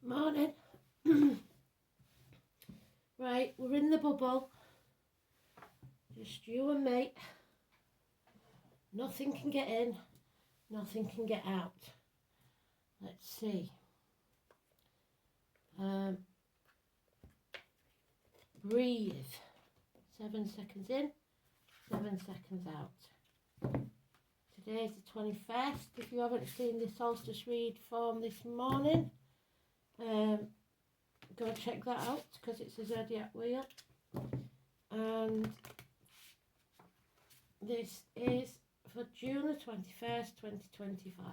Morning. Right, we're in the bubble. Just you and me. Nothing can get in, nothing can get out. Let's see. Breathe. 7 seconds in, 7 seconds out. Today's the 21st. If you haven't seen the solstice read from this morning, go and check that out because it's a zodiac wheel. And this is for June the 21st, 2025.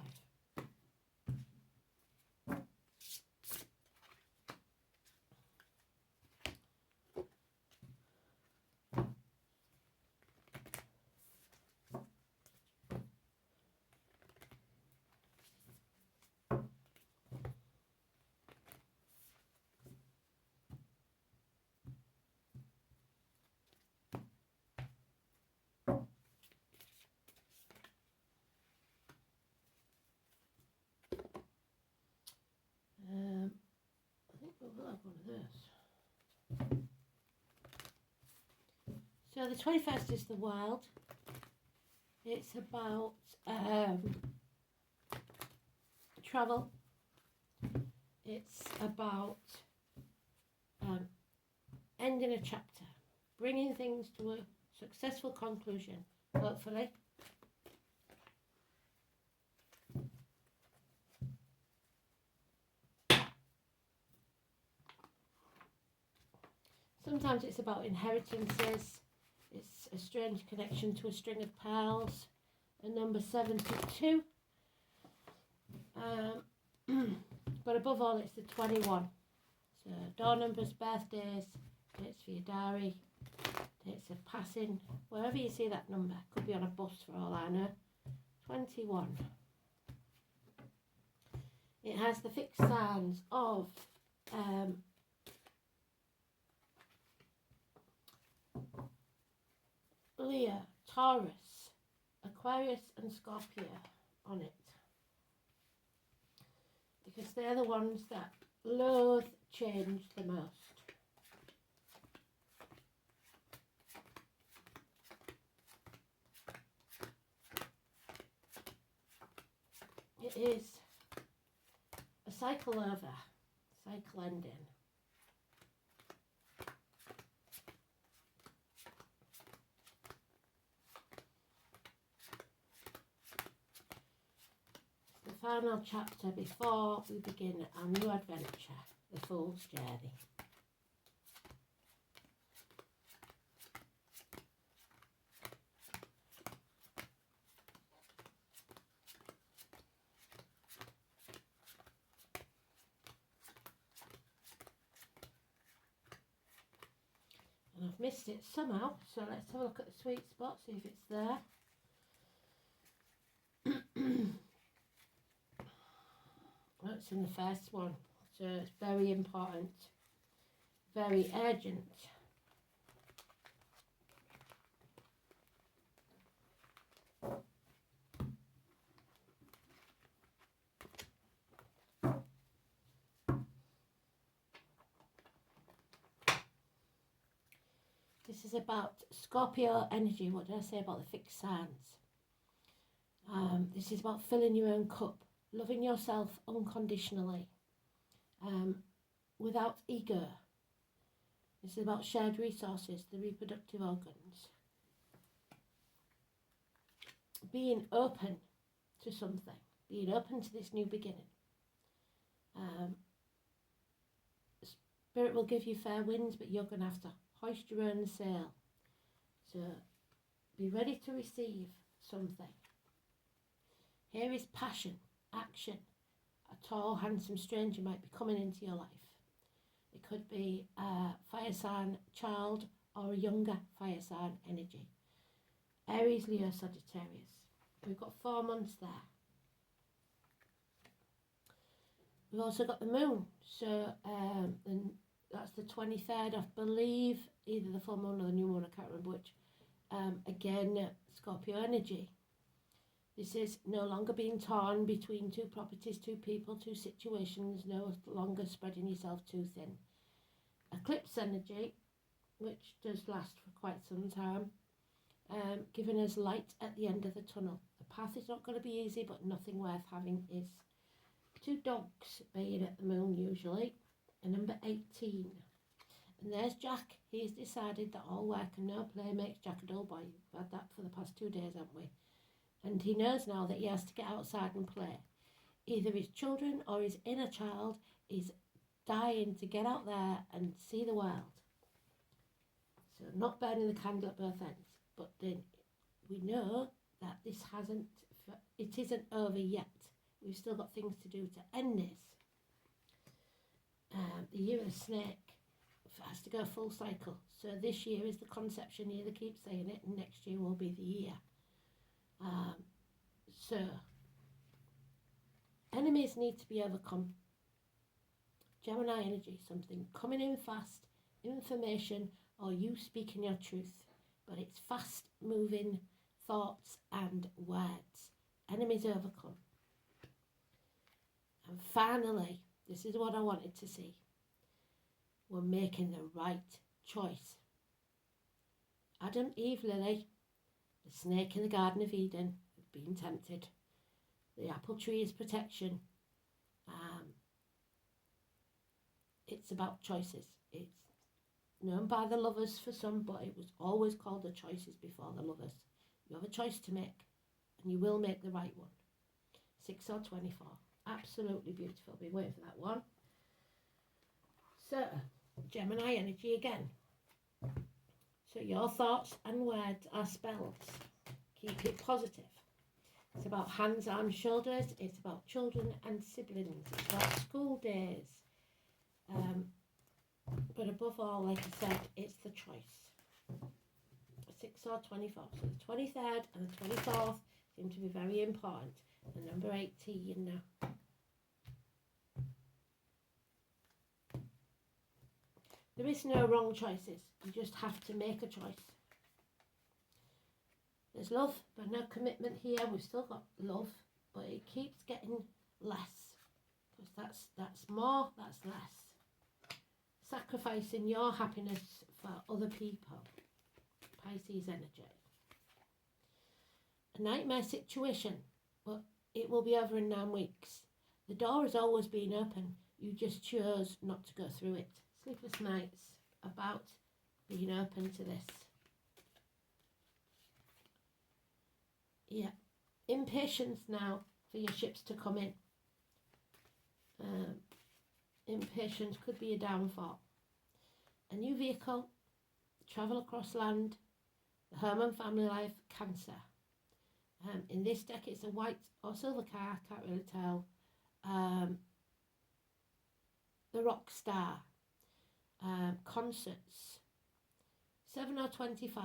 I think we'll have one of those. So the 21st is the wild. It's about travel. It's about ending a chapter, bringing things to a successful conclusion, hopefully. Sometimes it's about inheritances. It's a strange connection to a string of pearls. A number 72. But above all, it's the 21. So door numbers, birthdays, dates for your diary, dates of passing. Wherever you see that number, could be on a bus for all I know. 21. It has the fixed signs of Leo, Taurus, Aquarius and Scorpio on it. Because they're the ones that loathe change the most. It is a cycle over, cycle ending. Final chapter before we begin our new adventure, the Fool's Journey. And I've missed it somehow, so let's have a look at the sweet spot, see if it's there. Well, it's in the first one, so it's very important, very urgent. This is about Scorpio energy. What did I say about the fixed signs? This is about filling your own cup. Loving yourself unconditionally, without ego. This is about shared resources, the reproductive organs. Being open to something, being open to this new beginning. Spirit will give you fair winds, but you're going to have to hoist your own sail. So be ready to receive something. Here is passion. Action. A tall, handsome stranger might be coming into your life. It could be a fire sign child or a younger fire sign energy. Aries, Leo, Sagittarius. We've got 4 months there. We've also got the moon. So and that's the 23rd, I believe, either the full moon or the new moon, I can't remember which. Again, Scorpio energy. This is no longer being torn between two properties, two people, two situations, no longer spreading yourself too thin. Eclipse energy, which does last for quite some time, giving us light at the end of the tunnel. The path is not going to be easy, but nothing worth having is. Two dogs baying at the moon usually, and number 18. And there's Jack. He's decided that all work and no play makes Jack a dull boy. We've had that for the past 2 days, haven't we? And he knows now that he has to get outside and play. Either his children or his inner child is dying to get out there and see the world. So not burning the candle at both ends. But then we know that it isn't over yet. We've still got things to do to end this. The year of the snake has to go full cycle. So this year is the conception year, they keep saying it, and next year will be the year. So enemies need to be overcome. Gemini energy, something coming in fast, information, or you speaking your truth. But it's fast moving thoughts and words. Enemies overcome. And finally, this is what I wanted to see. We're making the right choice. Adam, Eve, Lily, the snake in the Garden of Eden, have been tempted. The apple tree is protection. It's about choices. It's known by the lovers for some, but it was always called the choices before the lovers. You have a choice to make, and you will make the right one. 6 or 24. Absolutely beautiful. Be waiting for that one. So, Gemini energy again. So your thoughts and words are spells. Keep it positive. It's about hands, arms, shoulders. It's about children and siblings. It's about school days. But above all, like I said, it's the choice. 6 or 24. So the 23rd and the 24th seem to be very important. And number 18 now. There is no wrong choices. You just have to make a choice. There's love, but no commitment here. We've still got love, but it keeps getting less. Because that's more, that's less. Sacrificing your happiness for other people. Pisces energy. A nightmare situation, but it will be over in 9 weeks. The door has always been open. You just chose not to go through it. Sleepless nights about being open to this. Yeah. Impatience now for your ships to come in. Impatience could be a downfall. A new vehicle, travel across land, the home and family life, Cancer. In this deck it's a white or silver car, can't really tell. The rock star. Concerts. 7 or 25.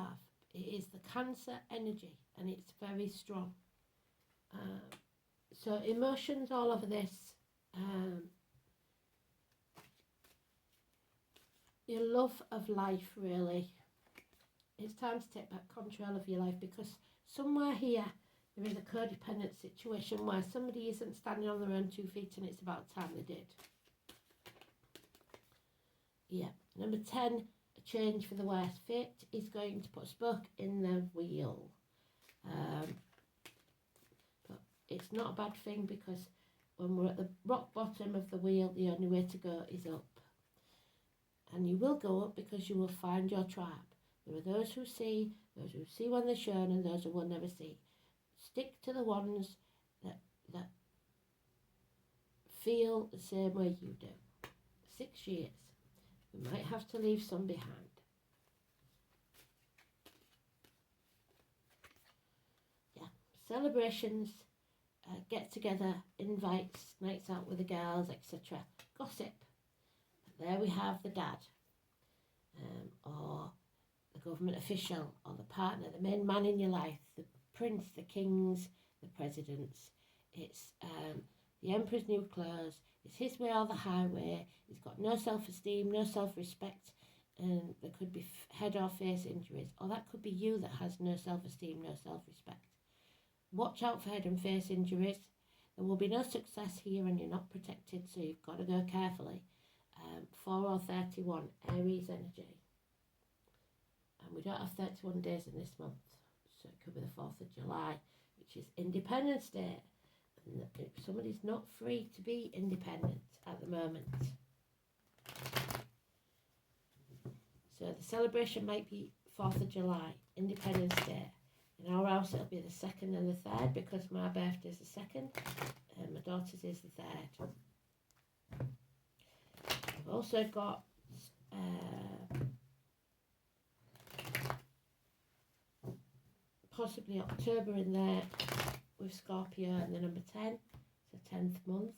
It is the Cancer energy and it's very strong. So emotions all over this. Your love of life, really. It's time to take back control of your life, because somewhere here there is a codependent situation where somebody isn't standing on their own 2 feet and it's about time they did. Yeah. Number 10, a change for the worse. Fate is going to put a spoke in the wheel. But it's not a bad thing, because when we're at the rock bottom of the wheel, the only way to go is up. And you will go up because you will find your tribe. There are those who see when they're shown, and those who will never see. Stick to the ones that feel the same way you do. 6 years. We might have to leave some behind. Yeah. Celebrations, get together, invites, nights out with the girls, etc. Gossip. There we have the dad, or the government official, or the partner, the main man in your life, the prince, the kings, the presidents. It's the emperor's new clothes. It's his way or the highway. He's got no self-esteem, no self-respect, and there could be head or face injuries. Or that could be you that has no self-esteem, no self-respect. watch out for head and face injuries. There will be no success here and you're not protected, so you've got to go carefully. 4 or 31, Aries energy. And we don't have 31 days in this month, so it could be the 4th of July, which is Independence Day. And if somebody's not free to be independent at the moment. So the celebration might be 4th of July, Independence Day. In our house it'll be the 2nd and the 3rd because my birthday is the 2nd and my daughter's is the 3rd. I've also got possibly October in there with Scorpio and the number 10, it's the 10th month.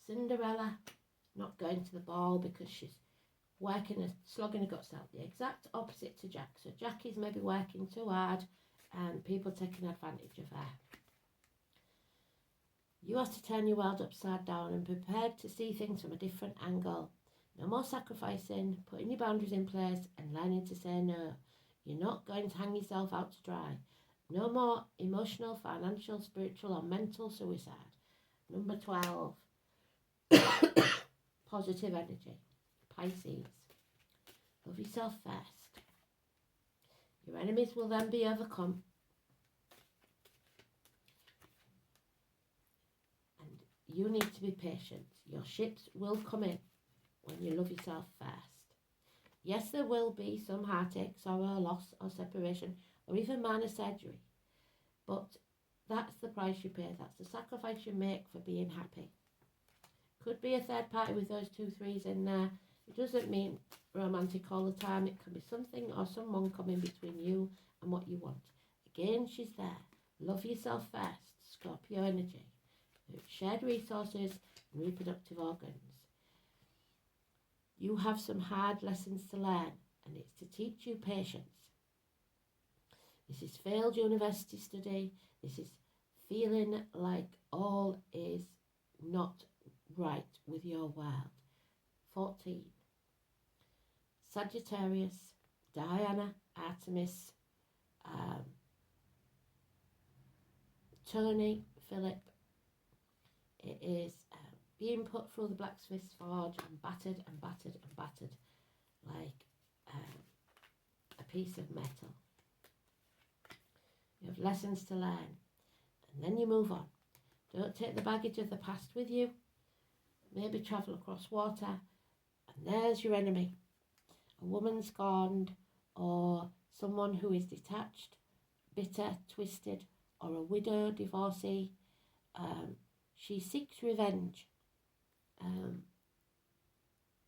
Cinderella not going to the ball because she's working and slogging her guts out. The exact opposite to Jack. So Jack is maybe working too hard and people taking advantage of her. You have to turn your world upside down and be prepared to see things from a different angle. No more sacrificing, putting your boundaries in place and learning to say no. You're not going to hang yourself out to dry. No more emotional, financial, spiritual or mental suicide. Number 12. Positive energy, Pisces. Love yourself first. Your enemies will then be overcome. And you need to be patient. Your ships will come in when you love yourself first. Yes, there will be some heartache, sorrow, loss or separation or even minor surgery. But that's the price you pay. That's the sacrifice you make for being happy. Could be a third party with those 2 3s in there. It doesn't mean romantic all the time. It can be something or someone coming between you and what you want. Again, she's there. Love yourself first. Scorpio energy. Shared resources and reproductive organs. You have some hard lessons to learn, and it's to teach you patience. This is failed university study. This is feeling like all is not right with your world. 14. Sagittarius, Diana, Artemis, Tony, Philip. It is being put through the blacksmith's forge and battered and battered and battered like a piece of metal. You have lessons to learn and then you move on. Don't take the baggage of the past with you. Maybe travel across water and there's your enemy. A woman scorned or someone who is detached, bitter, twisted, or a widow, divorcee. She seeks revenge.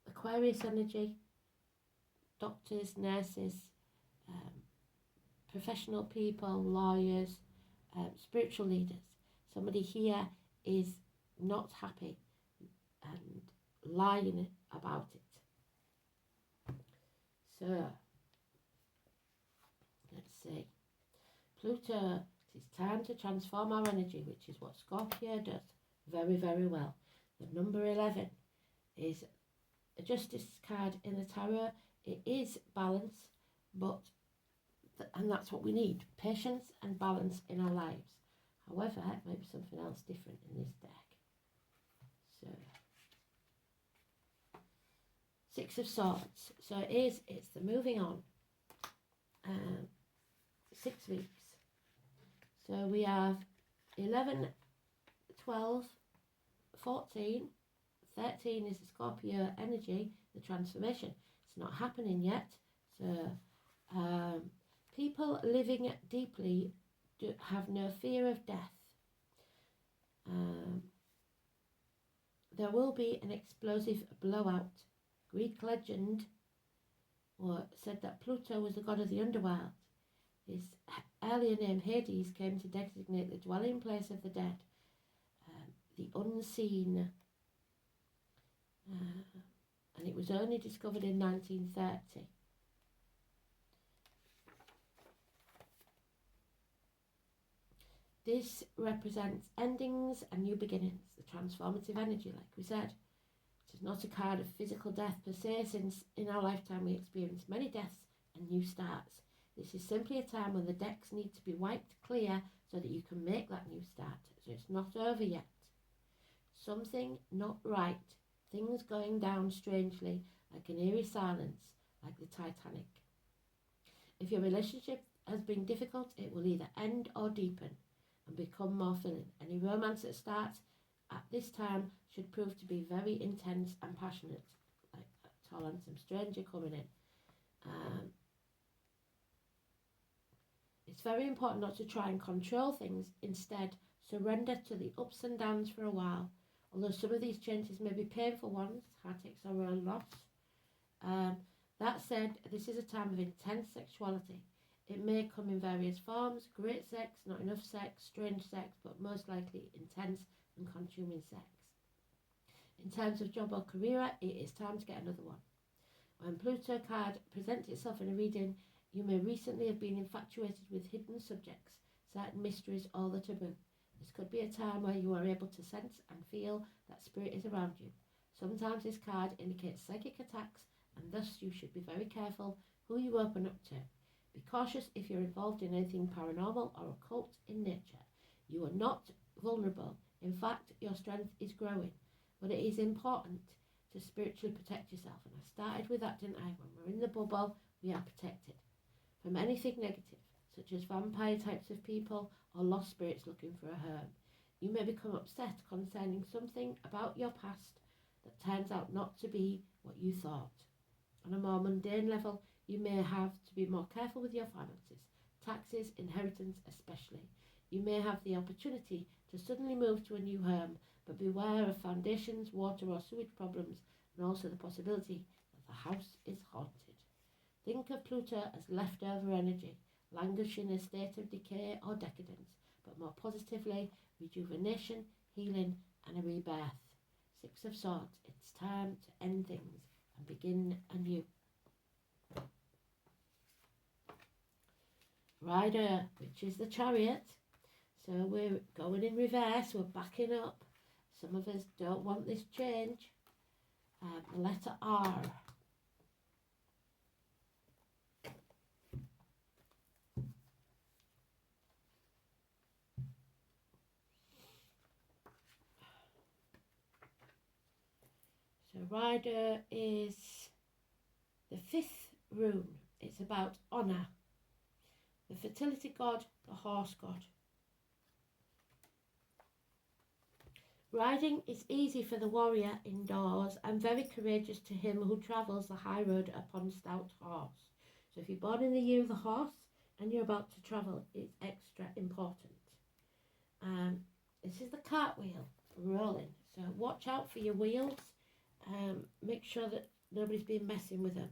Aquarius energy, doctors, nurses, professional people, lawyers, spiritual leaders. Somebody here is not happy and lying about it. So, let's see. Pluto, it's time to transform our energy, which is what Scorpio does very, very well. The number 11 is a justice card in the tarot. It is balance, but and that's what we need, patience and balance in our lives. However, it might be something else different in this deck. So, 6 of Swords. So it's the moving on. 6 weeks. So we have 11, 12, 14, 13 is the Scorpio energy, the transformation. It's not happening yet. So people living deeply have no fear of death. There will be an explosive blowout. Greek legend said that Pluto was the god of the underworld. His earlier name Hades came to designate the dwelling place of the dead, the unseen, and it was only discovered in 1930. This represents endings and new beginnings, the transformative energy, like we said. It is not a card of physical death per se, since in our lifetime we experience many deaths and new starts. This is simply a time when the decks need to be wiped clear so that you can make that new start. So it's not over yet. Something not right, things going down strangely, like an eerie silence, like the Titanic. If your relationship has been difficult, it will either end or deepen and become more filling. Any romance that starts at this time should prove to be very intense and passionate, like a tall handsome stranger coming in. It's very important not to try and control things. Instead, surrender to the ups and downs for a while. Although some of these changes may be painful ones, heartaches or a loss. That said, this is a time of intense sexuality. It may come in various forms: great sex, not enough sex, strange sex, but most likely intense and consuming sex. In terms of job or career, it is time to get another one. When Pluto card presents itself in a reading, you may recently have been infatuated with hidden subjects, certain mysteries, or the taboo. This could be a time where you are able to sense and feel that spirit is around you. Sometimes this card indicates psychic attacks, and thus you should be very careful who you open up to. Be cautious if you're involved in anything paranormal or occult in nature. You are not vulnerable. In fact, your strength is growing, but it is important to spiritually protect yourself. And I started with that, didn't I? When we're in the bubble, we are protected from anything negative, such as vampire types of people or lost spirits looking for a home. You may become upset concerning something about your past that turns out not to be what you thought. On a more mundane level, you may have to be more careful with your finances, taxes, inheritance especially. You may have the opportunity to suddenly move to a new home, but beware of foundations, water or sewage problems, and also the possibility that the house is haunted. Think of Pluto as leftover energy, languishing in a state of decay or decadence, but more positively, rejuvenation, healing, and a rebirth. Six of Swords, it's time to end things and begin anew. Rider, which is the Chariot. So we're going in reverse, we're backing up. Some of us don't want this change. The letter R. So Rider is the fifth rune. It's about honour. The fertility god, the horse god. Riding is easy for the warrior indoors and very courageous to him who travels the high road upon stout horse. So if you're born in the year of the horse and you're about to travel, it's extra important. This is the cartwheel rolling. So watch out for your wheels. Make sure that nobody's been messing with them.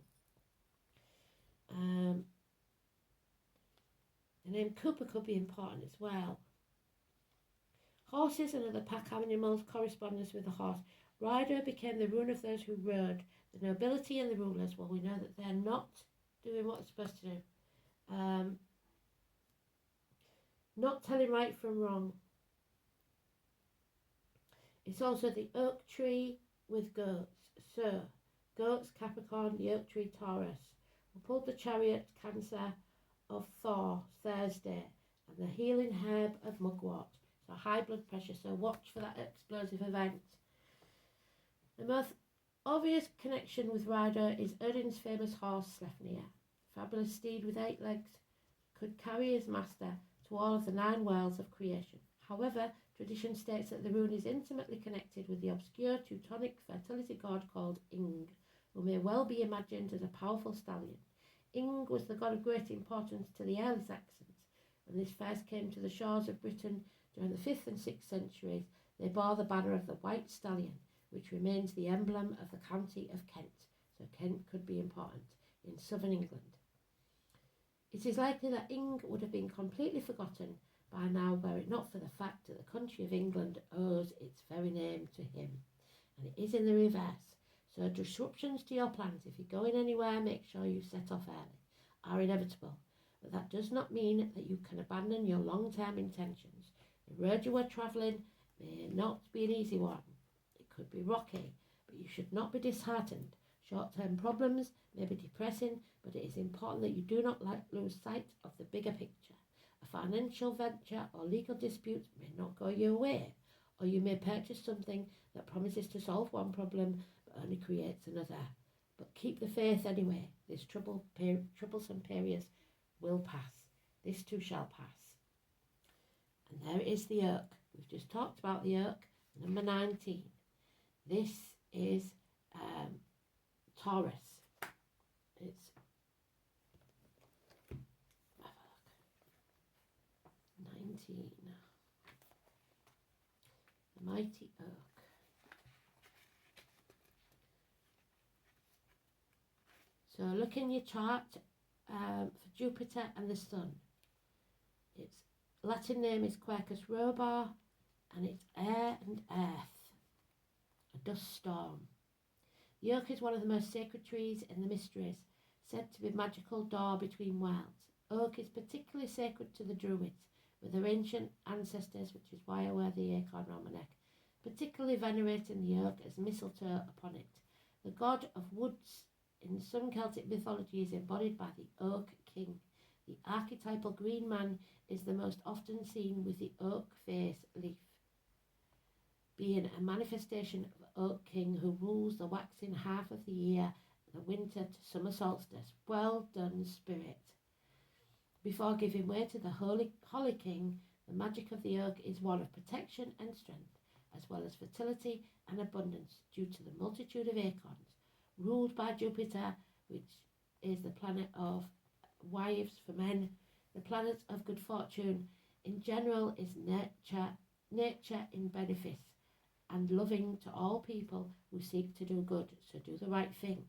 The name Cooper could be important as well. Horses and other pack animals correspondence with the horse. Rider became the rune of those who rode. The nobility and the rulers, well, we know that they're not doing what they're supposed to do. Not telling right from wrong. It's also the oak tree with goats. So, goats, Capricorn, the oak tree, Taurus. We pulled the Chariot, Cancer of Thor, Thursday, and the healing herb of mugwort. So high blood pressure, so watch for that explosive event. The most obvious connection with Rider is Odin's famous horse, Sleipnir. Fabulous steed with 8 legs, could carry his master to all of the 9 worlds of creation. However, tradition states that the rune is intimately connected with the obscure Teutonic fertility god called Ing, who may well be imagined as a powerful stallion. Ing was the god of great importance to the early Saxons. When this first came to the shores of Britain during the 5th and 6th centuries, they bore the banner of the white stallion, which remains the emblem of the county of Kent. So Kent could be important in southern England. It is likely that Ing would have been completely forgotten by now were it not for the fact that the country of England owes its very name to him. And it is in the reverse. So disruptions to your plans, if you're going anywhere, make sure you set off early, are inevitable. But that does not mean that you can abandon your long-term intentions. The road you are travelling may not be an easy one. It could be rocky, but you should not be disheartened. Short-term problems may be depressing, but it is important that you do not lose sight of the bigger picture. A financial venture or legal dispute may not go your way, or you may purchase something that promises to solve one problem but only creates another. But keep the faith anyway. This troublesome period will pass. This too shall pass. And there is the Oak. We've just talked about the Oak. Number 19. This is Taurus. It's, have a look, 19. The mighty Oak. So look in your chart for Jupiter and the Sun. Its Latin name is Quercus robur, and it's air and earth, a dust storm. The oak is one of the most sacred trees in the mysteries, said to be magical door between worlds. Oak is particularly sacred to the Druids, with their ancient ancestors, which is why I wear the acorn on my neck, particularly venerating the oak as mistletoe upon it. The god of woods in some Celtic mythology is embodied by the Oak King. The archetypal green man is the most often seen with the oak face leaf, being a manifestation of Oak King who rules the waxing half of the year, the winter to summer solstice. Well done, spirit. Before giving way to the Holly King, the magic of the oak is one of protection and strength, as well as fertility and abundance due to the multitude of acorns. Ruled by Jupiter, which is the planet of wives for men, the planet of good fortune, in general is nature in benefice, and loving to all people who seek to do good, so do the right thing.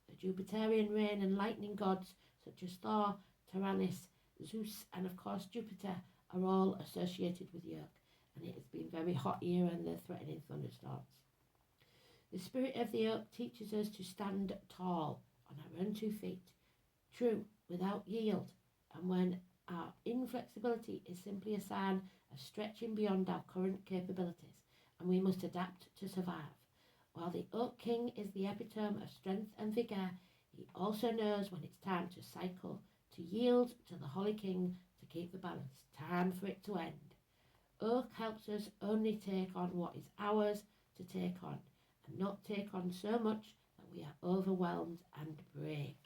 The Jupiterian rain and lightning gods, such as Thor, Tyrannus, Zeus, and of course Jupiter, are all associated with the oak, and it has been very hot here and they're threatening thunderstorms. The spirit of the oak teaches us to stand tall on our own 2 feet, true, without yield, and when our inflexibility is simply a sign of stretching beyond our current capabilities, and we must adapt to survive. While the Oak King is the epitome of strength and vigour, he also knows when it's time to cycle, to yield to the Holly King to keep the balance. Time for it to end. Oak helps us only take on what is ours to take on, and not take on so much that we are overwhelmed and break.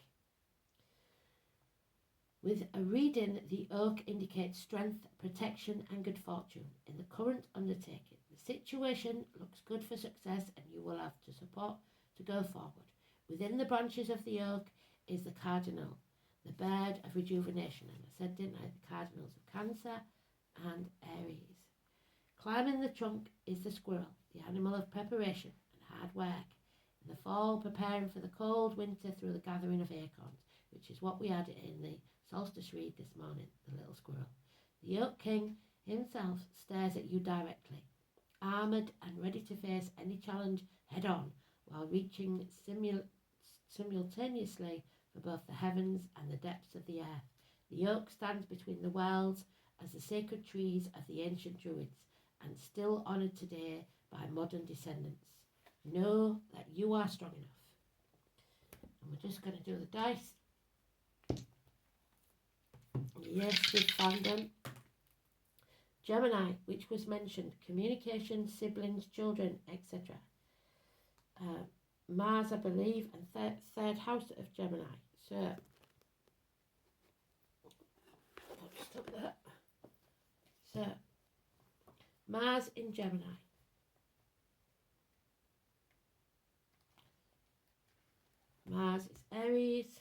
With a reading, the oak indicates strength, protection and good fortune in the current undertaking. The situation looks good for success and you will have to support to go forward. Within the branches of the oak is the cardinal, the bird of rejuvenation. And I said, didn't I, the cardinals of Cancer and Aries. Climbing the trunk is the squirrel, the animal of preparation and hard work. In the fall, preparing for the cold winter through the gathering of acorns, which is what we had in the solstice read this morning, the little squirrel. The Oak King himself stares at you directly, armoured and ready to face any challenge head on, while reaching simultaneously for both the heavens and the depths of the earth. The oak stands between the worlds as the sacred trees of the ancient Druids, and still honoured today by modern descendants. Know that you are strong enough. And we're just going to do the dice. Yes, we've found them. Gemini, which was mentioned, communication, siblings, children, etc. Mars, I believe, and third house of Gemini. So, I'll just stop that. So, Mars in Gemini. Mars is Aries.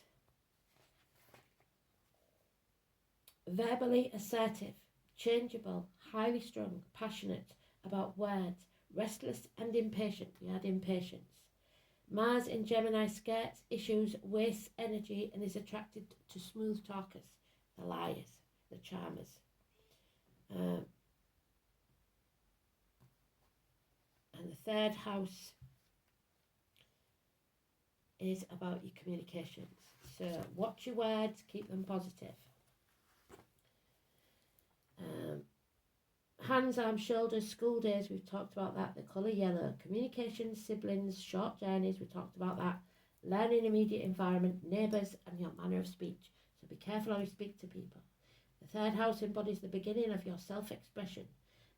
Verbally assertive, changeable, highly strung, passionate about words, restless and impatient. We had impatience. Mars in Gemini skirts issues, wastes energy and is attracted to smooth talkers, the liars, the charmers. And the third house is about your communications. So watch your words, keep them positive. Hands, arms, shoulders, school days, we've talked about that. The colour yellow. Communication, siblings, short journeys, we talked about that. Learning, immediate environment, neighbours, and your manner of speech. So be careful how you speak to people. The third house embodies the beginning of your self-expression.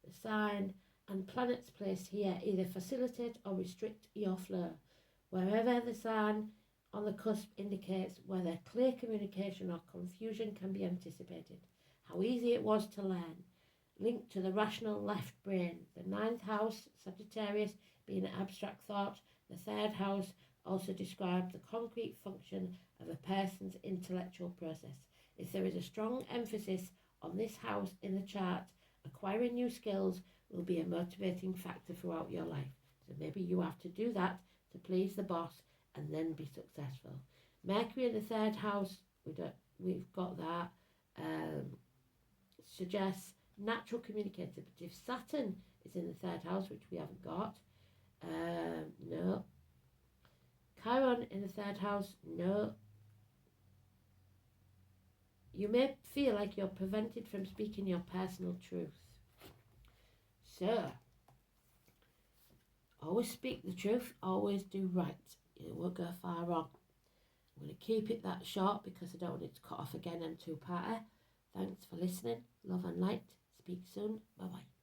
The sign and planets placed here either facilitate or restrict your flow. Wherever the sign on the cusp indicates whether clear communication or confusion can be anticipated. How easy it was to learn. Linked to the rational left brain. The ninth house, Sagittarius, being an abstract thought. The third house also describes the concrete function of a person's intellectual process. If there is a strong emphasis on this house in the chart, acquiring new skills will be a motivating factor throughout your life. So maybe you have to do that to please the boss and then be successful. Mercury in the third house, we've got that, suggests natural communicator. But if Saturn is in the third house, which we haven't got, no. Chiron in the third house, no. You may feel like you're prevented from speaking your personal truth. So, always speak the truth, always do right. You won't go far wrong. I'm going to keep it that short because I don't want it to cut off again and two-parter. Thanks for listening. Love and light. Speak soon. Bye-bye.